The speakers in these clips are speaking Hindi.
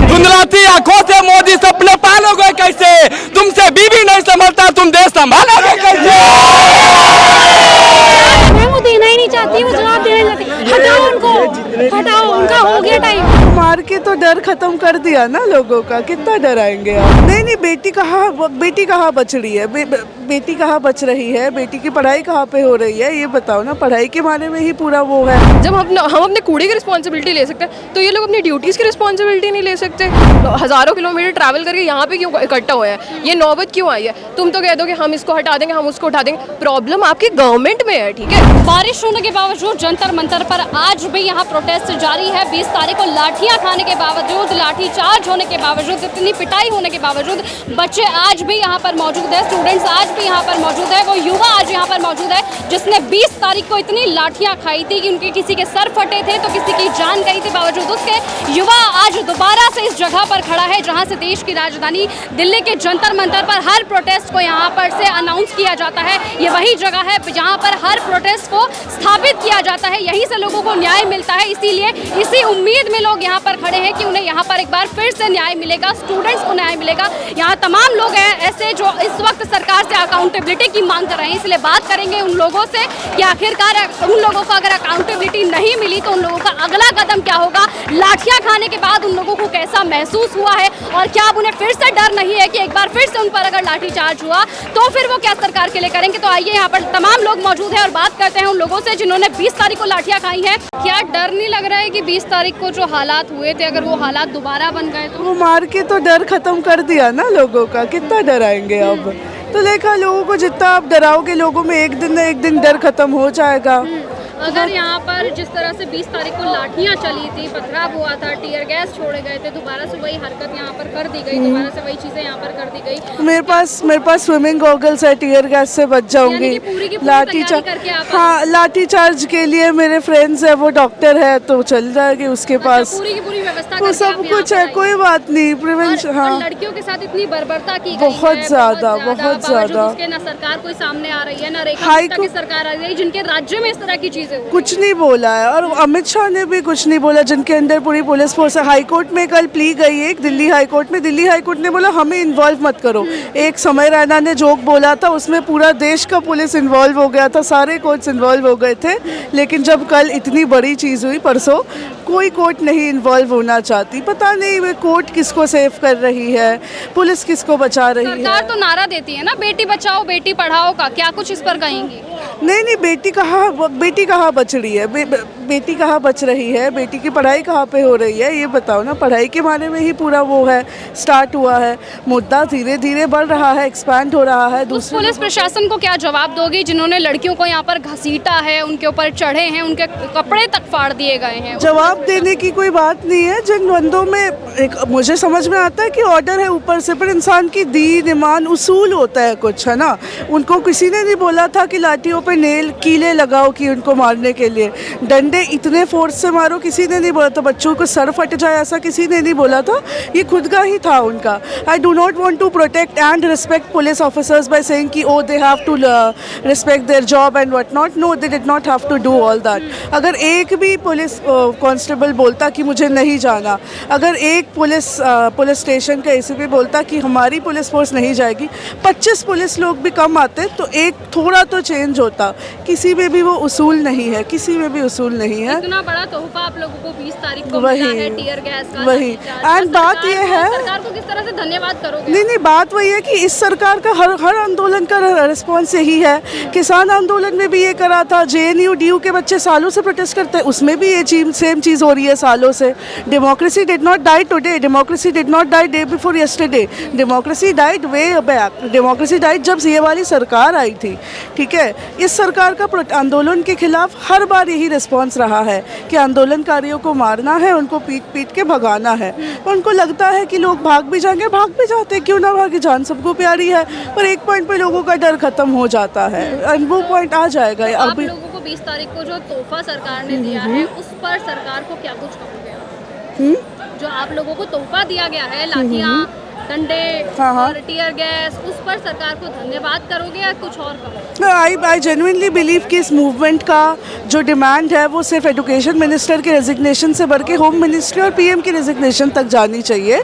धुंधलाती आंखों से मोदी सपने पालोगे कैसे? तुमसे बीवी नहीं संभलता, तुम देश संभालोगे कैसे? वो देना ही नहीं चाहती, वो जवाब देना नहीं चाहती। हटाओ उनको, हटाओ, उनका हो गया टाइम। मार के तो डर खत्म कर दिया ना लोगों का, कितना डराएंगे आप? नहीं, बेटी कहाँ बच रही है? बेटी कहाँ बच रही है? बेटी की पढ़ाई कहाँ पे हो रही है? ये बताओ ना, पढ़ाई के बारे में ही पूरा वो है। जब हम अपने कूड़े की रिस्पॉन्सिबिलिटी ले सकते हैं तो ये लोग अपनी ड्यूटीज़ की रिस्पॉन्सिबिलिटी नहीं ले सकते। हज़ारों किलोमीटर ट्रैवल करके यहाँ पे क्यों इकट्ठा हुए हैं? ये नौबत क्यों आई है? तुम तो कह दो कि हम इसको हटा देंगे, हम उसको उठा देंगे। प्रॉब्लम आपकी गवर्नमेंट में है, ठीक है? बारिश होने के बावजूद जंतर मंतर पर आज भी यहाँ प्रोटेस्ट जारी है। 20 तारीख को लाठियाँ खाने के बावजूद, लाठी चार्ज होने के बावजूद, इतनी पिटाई होने के बावजूद बच्चे आज भी यहाँ पर मौजूद है, स्टूडेंट्स आज भी यहाँ पर मौजूद है। वो युवा आज यहाँ पर मौजूद है जिसने 20 तारीख को इतनी लाठियाँ खाई थी कि उनके किसी के सर फटे थे तो किसी की जान गई थी। बावजूद उसके युवा आज दोबारा से इस जगह पर खड़ा है जहाँ से देश की राजधानी दिल्ली के जंतर मंतर पर हर प्रोटेस्ट को यहाँ पर से अनाउंस किया जाता है। ये वही जगह है जहाँ पर हर प्रोटेस्ट को स्थापित किया जाता है, यहीं से लोगों को न्याय मिलता है। इसीलिए इसी उम्मीद में लोग यहाँ पर खड़े हैं कि उन्हें यहाँ पर एक बार फिर से न्याय मिलेगा, स्टूडेंट्स को न्याय मिलेगा। यहाँ तमाम लोग हैं ऐसे जो इस वक्त सरकार से अकाउंटेबिलिटी की मांग कर रहे हैं, इसलिए बात करेंगे उन लोगों से कि आखिरकार उन लोगों को अगर अकाउंटेबिलिटी नहीं मिली तो उन लोगों का अगला कदम क्या होगा। लाठियां खाने के बाद उन लोगों को कैसा महसूस हुआ है और क्या अब उन्हें फिर से डर नहीं है कि एक बार फिर से उन पर अगर लाठीचार्ज हुआ तो फिर वो क्या सरकार के लिए करेंगे। तो आइए यहाँ पर तमाम लोग मौजूद हैं और बात करते हैं उन लोगों से जिन्होंने 20 तारीख को लाठियां खाई हैं। क्या डर नहीं लग रहा है कि 20 तारीख को जो हालात हुए थे अगर वो हालात दोबारा बन गए तो? वो मार के तो डर खत्म कर दिया ना लोगों का, कितना डराएंगे अब? तो देखा, लोगों को जितना आप डराओगे लोगों में एक दिन न एक दिन डर खत्म हो जाएगा। अगर यहाँ पर जिस तरह से 20 तारीख को लाठियाँ चली थी, पथराव हुआ था, टीयर गैस छोड़े गए थे, दोबारा से वही हरकत यहाँ पर कर दी गई, दोबारा से वही चीजें यहाँ पर कर दी गई। मेरे पास स्विमिंग गॉगल्स है, टीयर गैस से बच जाऊंगी। लाठी चार्ज के लिए मेरे फ्रेंड्स है, वो डॉक्टर है तो चल जाएगी उसके पास। पूरी की पूरी व्यवस्था वो सब कुछ है, कोई बात नहीं। प्रिवेंशन, हाँ, लड़कियों के साथ इतनी बर्बरता की बहुत ज्यादा। ना सरकार कोई सामने आ रही है, ना रेखा की सरकार आ रही है जिनके राज्य में इस तरह की चीजें कुछ नहीं बोला है। और अमित शाह ने भी कुछ नहीं बोला, जिनके अंदर पूरी पुलिस फोर्स है। हाई कोर्ट में कल प्ली गई है, दिल्ली हाई कोर्ट में। दिल्ली हाई कोर्ट ने बोला हमें इन्वॉल्व मत करो। एक समय रैना ने जोक बोला था, उसमें पूरा देश का पुलिस इन्वॉल्व हो गया था, सारे कोर्ट्स इन्वॉल्व हो गए थे। लेकिन जब कल इतनी बड़ी चीज़ हुई परसों, कोई कोर्ट नहीं इन्वॉल्व होना चाहती। पता नहीं वे कोर्ट किसको सेव कर रही है, पुलिस किसको बचा रही है। सरकार तो नारा देती है ना, बेटी बचाओ बेटी पढ़ाओ का, क्या कुछ इस पर कहेंगी? नहीं, बेटी कहाँ बच रही है? बेटी कहाँ बच रही है? बेटी की पढ़ाई कहाँ पे हो रही है? ये बताओ ना, पढ़ाई के बारे में ही पूरा वो है, स्टार्ट हुआ है। मुद्दा धीरे धीरे बढ़ रहा है, एक्सपैंड हो रहा है। दूसरे पुलिस प्रशासन को क्या जवाब दोगी जिन्होंने लड़कियों को यहाँ पर घसीटा है, उनके ऊपर चढ़े हैं, उनके कपड़े तक फाड़ दिए गए हैं? जवाब देने की कोई बात नहीं है। जिन बंदों में एक मुझे समझ में आता है कि ऑर्डर है ऊपर से, पर इंसान की दीन ईमान उसूल होता है कुछ, है ना। उनको किसी ने नहीं बोला था कि लाठियों पे नेल कीले लगाओ कि उनको मारने के लिए, डंडे इतने फोर्स से मारो, किसी ने नहीं बोला था। बच्चों को सर फट जाए ऐसा किसी ने नहीं बोला था, ये खुद का ही था उनका। I do not want to protect and respect police officers by saying कि oh they have to respect their job and what not. No, they did not have to do all that. अगर एक भी पुलिस कांस्टेबल बोलता कि मुझे नहीं जाना, अगर एक पुलिस स्टेशन का एसीपी बोलता कि हमारी पुलिस फोर्स नहीं जाएगी, 25 पुलिस लोग भी कम आते तो एक थोड़ा तो चेंज होता। किसी में भी वो उसूल नहीं है, किसी में भी उसूल नहीं है। इतना बड़ा तोहफा आप लोगों को 20 तारीख को मिला है, टीयर गैस का, वही। एंड बात ये है, सरकार को किस तरह से धन्यवाद करोगे? नहीं, बात वही है कि इस सरकार का हर आंदोलन का रिस्पॉन्स यही है। किसान आंदोलन में भी ये करा था, JNU DU के बच्चे सालों से प्रोटेस्ट करते हैं, उसमें भी ये सेम चीज़ हो रही है सालों से। Democracy did not die today, democracy did not die day before yesterday, democracy died way back. Democracy died जब ये वाली सरकार आई थी, ठीक है। इस सरकार का आंदोलन के खिलाफ हर बार यही रिस्पॉन्स रहा है कि आंदोलनकारियों को मारना है, उनको पीट के भगाना है। उनको लगता है कि लोग भाग भी जाएंगे, भाग भी जाते, क्यों ना भागे, जान सबको प्यारी है। पर एक पॉइंट पे लोगों का डर खत्म हो जाता है, वो पॉइंट आ जाएगा। आप लोगों को 20 तारीख को जो तोहफा सरकार ने दिया है उस पर सरकार को क्या कुछ कहोगे? जो आप लोगों को तोहफा दिया गया है, लाठियाँ डंडे हाँ, हाँ। और टीयर गैस, उस पर सरकार को धन्यवाद करोगे या कुछ और करोगे? आई जेन्युइनली बिलीव कि इस मूवमेंट का जो डिमांड है वो सिर्फ एजुकेशन मिनिस्टर के रेजिग्नेशन से बढ़ के होम मिनिस्ट्री और पीएम की रेजिग्नेशन तक जानी चाहिए।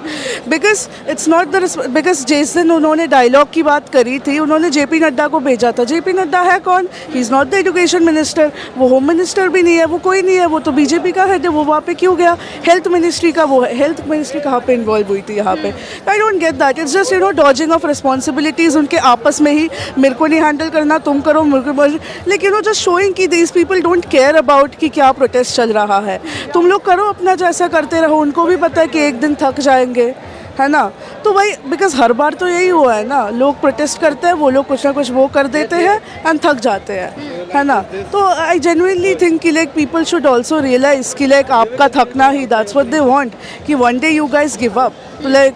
Because it's not the because जिस दिन उन्होंने डायलॉग की बात करी थी, उन्होंने जेपी नड्डा को भेजा था। जेपी नड्डा है कौन? He is not the education minister, वो होम मिनिस्टर भी नहीं है, वो कोई नहीं है, वो तो बीजेपी का हेड है, वो वहाँ पे क्यों गया? हेल्थ मिनिस्ट्री का वो है, हेल्थ मिनिस्ट्री कहाँ पे इन्वॉल्व हुई थी यहाँ पे? I don't get that. It's just dodging of responsibilities, उनके आपस में ही, मेरे को नहीं हैंडल करना, तुम करो, मेरे को, लेकिन जस्ट शोइंग कि these people don't care about कि क्या प्रोटेस्ट चल रहा है। तुम लोग करो अपना, जैसा करते रहो, उनको भी पता है कि एक दिन थक जाएंगे, है ना? तो भाई बिकॉज हर बार तो यही हुआ है ना, लोग प्रोटेस्ट करते हैं, वो लोग कुछ ना कुछ वो कर देते हैं एंड थक जाते हैं, है ना? तो आई जेन्युइनली थिंक कि like people should also realise कि लाइक आपका थकना ही, दैट्स व्हाट दे वांट, कि one day you guys give up. तो लाइक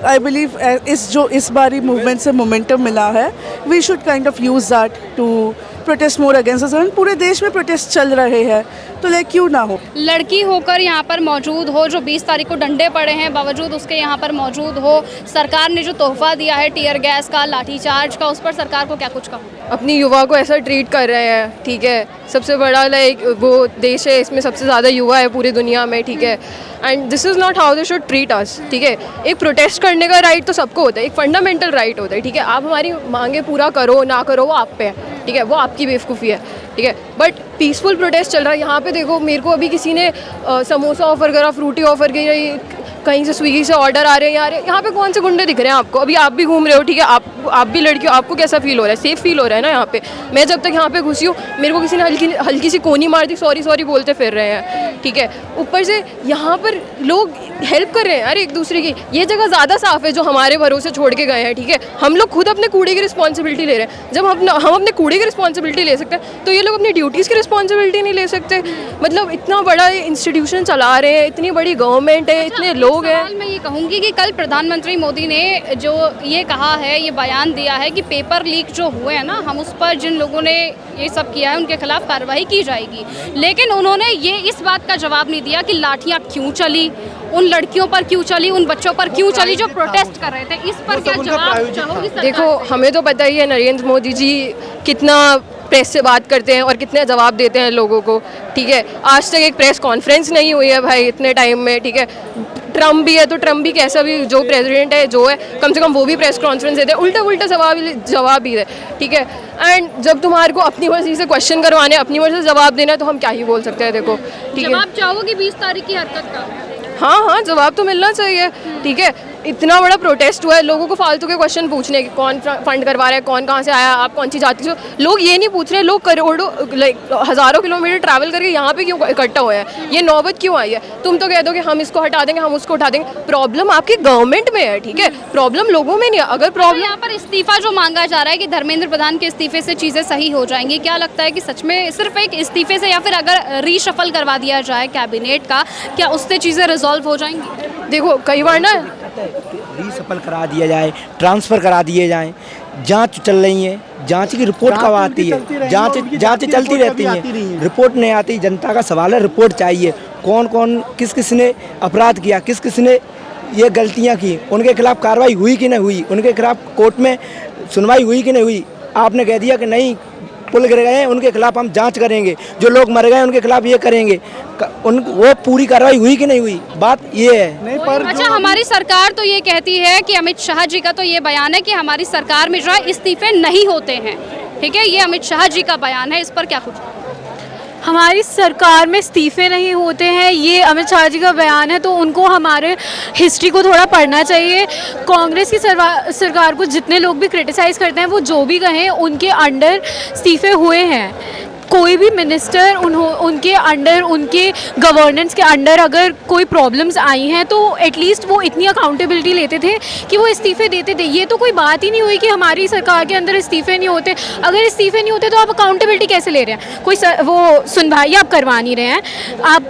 आई बिलीव इस बारी मूवमेंट से मोमेंटम मिला है, we should kind of use that to protest more against us. पूरे देश में प्रोटेस्ट चल रहे हैं, तो लाइक क्यों ना हो। लड़की होकर यहाँ पर मौजूद हो, जो 20 तारीख को डंडे पड़े हैं बावजूद उसके यहाँ पर मौजूद हो, सरकार ने जो तोहफा दिया है टीयर गैस का, लाठीचार्ज का, उस पर सरकार को क्या कुछ कहो? अपनी युवा को ऐसा ट्रीट कर रहे हैं, ठीक है? सबसे बड़ा लाइक वो देश है, इसमें सबसे ज़्यादा युवा है पूरी दुनिया में, ठीक है? And this is not how they should treat us, ठीक है? एक प्रोटेस्ट करने का राइट तो सबको होता है, एक फंडामेंटल राइट होता है, ठीक है? आप हमारी मांगे पूरा करो ना करो वो आप पे है, ठीक है? वो आपकी बेवकूफ़ी है, ठीक है? बट पीसफुल प्रोटेस्ट चल रहा है यहाँ पे। देखो, मेरे को अभी किसी ने समोसा ऑफर करा, फ्रूटी ऑफर की, कहीं से स्विगी से ऑर्डर आ रहे हैं यार, यहाँ पे कौन से गुंडे दिख रहे हैं आपको? अभी आप भी घूम रहे हो, ठीक है? आप भी लड़की हो, आपको कैसा फील हो रहा है? सेफ फील हो रहा है ना यहाँ पे? मैं जब तक यहाँ पे घुसी हूँ, मेरे को किसी ने हल्की सी कोनी मार दी, सॉरी बोलते फिर रहे हैं, ठीक है? ऊपर से यहाँ पर लोग हेल्प कर रहे हैं यार एक दूसरे की। ये जगह ज़्यादा साफ़ है जो हमारे भरोसे छोड़ के गए हैं, ठीक है? हम लोग खुद अपने कूड़े की रिस्पॉन्सिबिलिटी ले रहे हैं। जब हम अपने कूड़े की रिस्पॉन्सिबिलिटी ले सकते हैं, तो ये लोग अपनी ड्यूटीज़ की रिस्पॉन्सिबिलिटी नहीं ले सकते। मतलब इतना बड़ा इंस्टीट्यूशन चला रहे हैं, इतनी बड़ी गवर्नमेंट है, इतने लोग हैं। मैं ये कहूँगी कि कल प्रधानमंत्री मोदी ने जो ये कहा है, ये बयान दिया है कि पेपर लीक जो हुए हैं ना, हम उस पर जिन लोगों ने ये सब किया है उनके खिलाफ कार्रवाई की जाएगी। लेकिन उन्होंने ये इस बात का जवाब नहीं दिया कि लाठियाँ क्यों चली, उन लड़कियों पर क्यों चली, उन बच्चों पर क्यों चली जो प्रोटेस्ट कर रहे थे। इस पर क्या जवाब चाहोगी सरकार? देखो, हमें तो पता ही है नरेंद्र मोदी जी कितना प्रेस से बात करते हैं और कितने जवाब देते हैं लोगों को, ठीक है? आज तक एक प्रेस कॉन्फ्रेंस नहीं हुई है भाई इतने टाइम में, ठीक है? ट्रम्प भी है तो ट्रम्प भी कैसा भी जो प्रेसिडेंट है जो है, कम से कम वो भी प्रेस कॉन्फ्रेंस देते हैं, उल्टा जवाब भी है, ठीक है? एंड जब तुम्हारे को अपनी मर्जी से क्वेश्चन करवाने, अपनी मर्जी से जवाब देना है, तो हम क्या ही बोल सकते हैं? देखो, ठीक है? जवाब चाहोगी 20 तारीख की हरकत का? हाँ, जवाब तो मिलना चाहिए, ठीक है? इतना बड़ा प्रोटेस्ट हुआ है, लोगों को फालतू के क्वेश्चन पूछने कि कौन फंड करवा रहा है, कौन कहाँ से आया, आप कौन सी जाति से, लोग ये नहीं पूछ रहे। लोग करोड़ों हज़ारों किलोमीटर ट्रैवल करके यहाँ पे क्यों इकट्ठा हुए हैं? ये नौबत क्यों आई है? तुम तो कह दो कि हम इसको हटा देंगे, हम उसको उठा देंगे। प्रॉब्लम आपकी गवर्नमेंट में है, ठीक है? प्रॉब्लम लोगों में नहीं है। अगर प्रॉब्लम यहाँ पर इस्तीफा जो मांगा जा रहा है कि धर्मेंद्र प्रधान के इस्तीफे से चीज़ें सही हो जाएंगी, क्या लगता है कि सच में सिर्फ एक इस्तीफे से, या फिर अगर रीशफल करवा दिया जाए कैबिनेट का, क्या उससे चीज़ें रिजॉल्व हो जाएंगी? देखो, कई बार ना रीसफल करा दिया जाए, ट्रांसफ़र करा दिए जाएं, जांच चल रही है, जांच की रिपोर्ट कब आती है? जांच चलती रहती है, रिपोर्ट नहीं आती। जनता का सवाल है, रिपोर्ट चाहिए। कौन कौन किस ने अपराध किया, किस ने ये गलतियां की, उनके खिलाफ कार्रवाई हुई कि नहीं हुई, उनके खिलाफ कोर्ट में सुनवाई हुई कि नहीं हुई। आपने कह दिया कि नहीं, पुल गिर गए हैं उनके खिलाफ हम जांच करेंगे, जो लोग मर गए उनके खिलाफ ये करेंगे, वो पूरी कार्रवाई हुई कि नहीं हुई? बात ये है। अच्छा, हमारी सरकार तो ये कहती है कि अमित शाह जी का तो ये बयान है कि हमारी सरकार में जो है इस्तीफे नहीं होते हैं, ठीक है? ये अमित शाह जी का बयान है, इस पर क्या कुछ? हमारी सरकार में इस्तीफे नहीं होते हैं, ये अमित शाह जी का बयान है, तो उनको हमारे हिस्ट्री को थोड़ा पढ़ना चाहिए। कांग्रेस की सरकार को जितने लोग भी क्रिटिसाइज़ करते हैं, वो जो भी कहें, उनके अंडर इस्तीफे हुए हैं। कोई भी मिनिस्टर उनके अंडर, उनके गवर्नेंस के अंडर अगर कोई प्रॉब्लम्स आई हैं, तो एटलीस्ट वो इतनी अकाउंटेबिलिटी लेते थे कि वो इस्तीफे देते थे। ये तो कोई बात ही नहीं हुई कि हमारी सरकार के अंदर इस्तीफे नहीं होते। अगर इस्तीफे नहीं होते तो आप अकाउंटेबिलिटी कैसे ले रहे हैं? कोई वो सुनवाई आप करवा नहीं रहे हैं। आप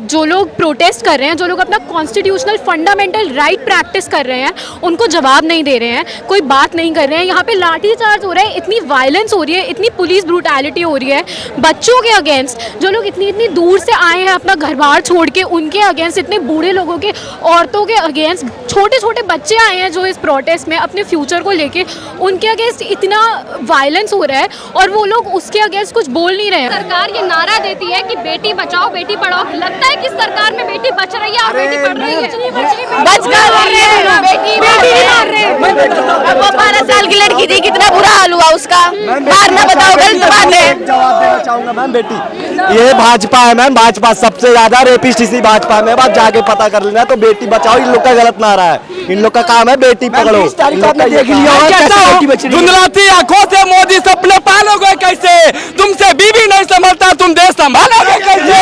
जो लोग प्रोटेस्ट कर रहे हैं, जो लोग अपना कॉन्स्टिट्यूशनल फंडामेंटल राइट प्रैक्टिस कर रहे हैं, उनको जवाब नहीं दे रहे हैं, कोई बात नहीं कर रहे हैं। यहाँ पे लाठीचार्ज हो रहा है, इतनी वायलेंस हो रही है, इतनी पुलिस ब्रूटैलिटी हो रही है बच्चों के अगेंस्ट, जो लोग इतनी इतनी दूर से आए हैं अपना घर बार छोड़ के, उनके अगेंस्ट, इतने बूढ़े लोगों के, औरतों के अगेंस्ट, छोटे छोटे बच्चे आए हैं जो इस प्रोटेस्ट में अपने फ्यूचर को लेके, उनके अगेंस्ट इतना वायलेंस हो रहा है और वो लोग उसके अगेंस्ट कुछ बोल नहीं रहे हैं। सरकार ये नारा देती है कि बेटी बचाओ बेटी पढ़ाओ, लगता है कि सरकार में बेटी बच रही है और बेटी पढ़ रही है? वो 12 साल की लड़की थी, कितना बुरा हाल हुआ उसका, मारना बताओ गलत बात है। जवाब देना चाहूंगा मैम, बेटी ये भाजपा है मैम, भाजपा सबसे ज्यादा रेपिस्ट इसी भाजपा में, आप जाके पता कर लेना। तो बेटी बचाओ इन लोग का गलत नारा है, इन लोग का काम है बेटी पकड़ो। धुंधलाती आंखों से मोदी सपने पालोगे कैसे, तुमसे बीवी नहीं संभलता तुम देश संभालोगे कैसे?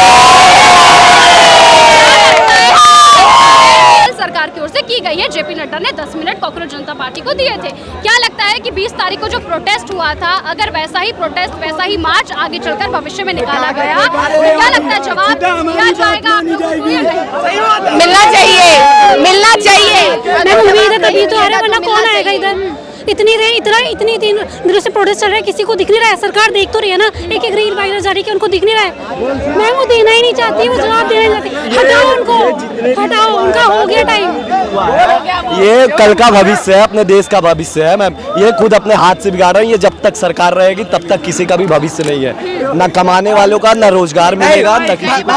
सरकार की ओर से की गई है। जेपी नड्डा ने 10 मिनट कॉकरोच जनता पार्टी को दिए थे। क्या लगता है कि 20 तारीख को जो प्रोटेस्ट हुआ था, अगर वैसा ही प्रोटेस्ट वैसा ही मार्च आगे चलकर भविष्य में निकाला गया, तो क्या लगता है जवाब दिया जाएगा आप लोगों को या नहीं? मिलना चाहिए, मिलना चाहिए। मैं उम्मीद है तभी तो आ रहा है, वरना कौन आएगा इधर? इतनी दिनों से प्रोटेस्ट चल रहा है, किसी को दिख नहीं रहा है। सरकार देख तो रही है ना, एक एक रील वायरल जा रही है कि उनको दिख नहीं रहा है। मैं वो देना ही नहीं चाहती, वो जवाब देना नहीं चाहती। हटाओ उनको, हटाओ, उनका हो गया टाइम। ये कल का भविष्य है, अपने देश का भविष्य है मैम, ये खुद अपने हाथ से बिगाड़ रहे हैं। ये जब तक सरकार रहेगी तब तक किसी का भी भविष्य नहीं है, न कमाने वालों का न रोजगार मिलेगा, न किसी को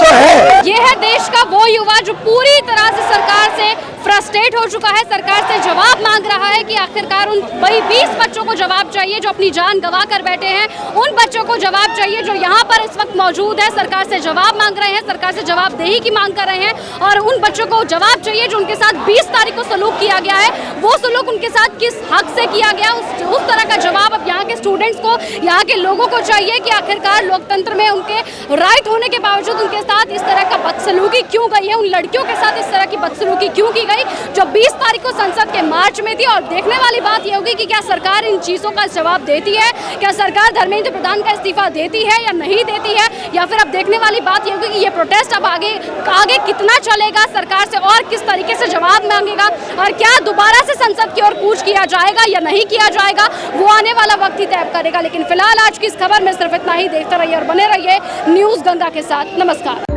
है। ये है देश का वो युवा जो पूरी तरह से सरकार से फ्रस्ट्रेट हो चुका है, सरकार से जवाब मांग रहा है कि आखिरकार उन 20 बच्चों को जवाब चाहिए जो अपनी जान गंवा कर बैठे हैं, उन बच्चों को जवाब चाहिए जो यहाँ पर इस वक्त मौजूद है, सरकार से जवाब मांग रहे हैं, सरकार से जवाबदेही की मांग कर रहे हैं, और उन बच्चों को जवाब चाहिए जो उनके साथ 20 तारीख को सलूक किया गया है। वो सलूक उनके साथ किस हक से किया गया, उस तरह का जवाब अब यहाँ के स्टूडेंट्स को, यहाँ के लोगों को चाहिए कि आखिरकार लोकतंत्र में उनके राइट होने के बावजूद उनके साथ इस तरह का बदसलूकी क्यों गई है, उन लड़कियों के साथ इस तरह की बदसलूकी क्यों की गई जो 20 तारीख को संसद के मार्च में थी। और देखने वाली बात यह होगी कि क्या सरकार इन चीज़ों का जवाब देती है, क्या सरकार धर्मेंद्र प्रधान का इस्तीफा देती है या नहीं देती है, या फिर अब देखने वाली बात यह होगी कि ये प्रोटेस्ट अब आगे कितना चलेगा, सरकार से और किस तरीके से जवाब मांगेगा, और क्या दोबारा से संसद की ओर कूच किया जाएगा या नहीं किया जाएगा, वो आने वाला वक्त ही तय करेगा। लेकिन फिलहाल आज की इस खबर में सिर्फ इतना ही। देखते रहिए और बने रहिए न्यूज़ गंगा के साथ। नमस्कार।